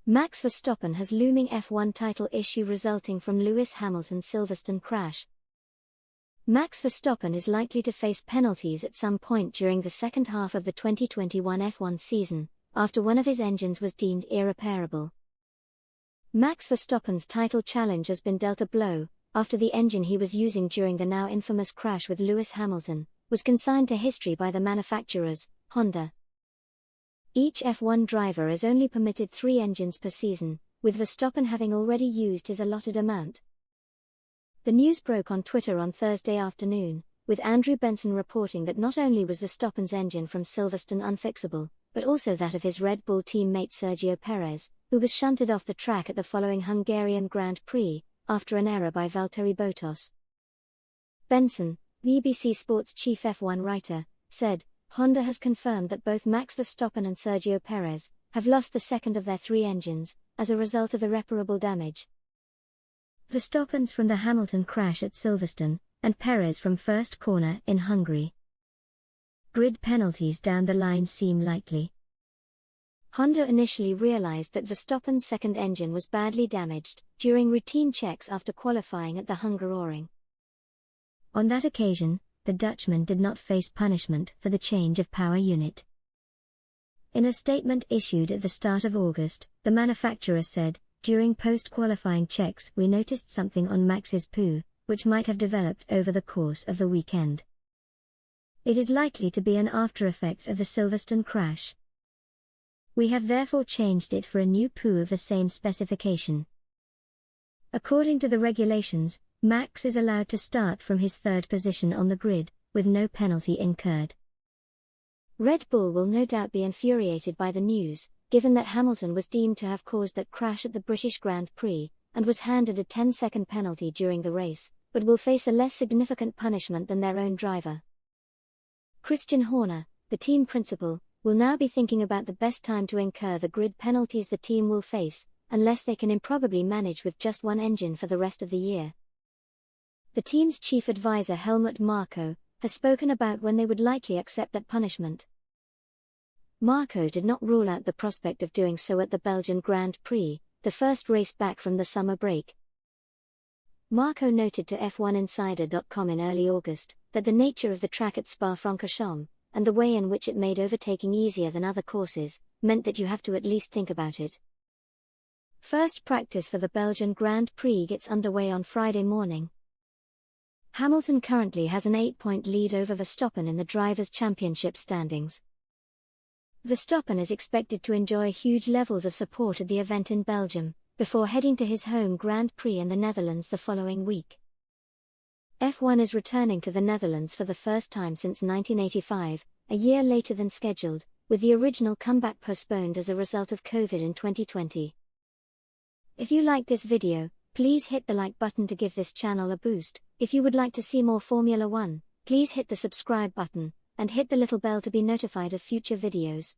Max Verstappen has looming F1 title issue resulting from Lewis Hamilton's Silverstone crash. Max Verstappen is likely to face penalties at some point during the second half of the 2021 F1 season, after one of his engines was deemed irreparable. Max Verstappen's title challenge has been dealt a blow, after the engine he was using during the now infamous crash with Lewis Hamilton was consigned to history by the manufacturers, Honda. Each F1 driver is only permitted 3 engines per season, with Verstappen having already used his allotted amount. The news broke on Twitter on Thursday afternoon, with Andrew Benson reporting that not only was Verstappen's engine from Silverstone unfixable, but also that of his Red Bull teammate Sergio Perez, who was shunted off the track at the following Hungarian Grand Prix, after an error by Valtteri Bottas. Benson, BBC Sports chief F1 writer, said, "Honda has confirmed that both Max Verstappen and Sergio Perez have lost the second of their 3 engines, as a result of irreparable damage. Verstappen's from the Hamilton crash at Silverstone, and Perez from first corner in Hungary. Grid penalties down the line seem likely." Honda initially realized that Verstappen's second engine was badly damaged during routine checks after qualifying at the Hungaroring. On that occasion, the Dutchman did not face punishment for the change of power unit. In a statement issued at the start of August, the manufacturer said, "During post-qualifying checks we noticed something on Max's poo, which might have developed over the course of the weekend. It is likely to be an after-effect of the Silverstone crash. We have therefore changed it for a new poo of the same specification." According to the regulations, Max is allowed to start from his 3rd position on the grid, with no penalty incurred. Red Bull will no doubt be infuriated by the news, given that Hamilton was deemed to have caused that crash at the British Grand Prix, and was handed a 10-second penalty during the race, but will face a less significant punishment than their own driver. Christian Horner, the team principal, will now be thinking about the best time to incur the grid penalties the team will face, unless they can improbably manage with just 1 engine for the rest of the year. The team's chief advisor Helmut Marko has spoken about when they would likely accept that punishment. Marko did not rule out the prospect of doing so at the Belgian Grand Prix, the first race back from the summer break. Marko noted to F1Insider.com in early August that the nature of the track at Spa-Francorchamps, and the way in which it made overtaking easier than other courses, meant that you have to at least think about it. First practice for the Belgian Grand Prix gets underway on Friday morning. Hamilton currently has an 8-point lead over Verstappen in the Drivers' Championship standings. Verstappen is expected to enjoy huge levels of support at the event in Belgium, before heading to his home Grand Prix in the Netherlands the following week. F1 is returning to the Netherlands for the first time since 1985, a year later than scheduled, with the original comeback postponed as a result of COVID in 2020. If you like this video, please hit the like button to give this channel a boost. If you would like to see more Formula 1, please hit the subscribe button, and hit the little bell to be notified of future videos.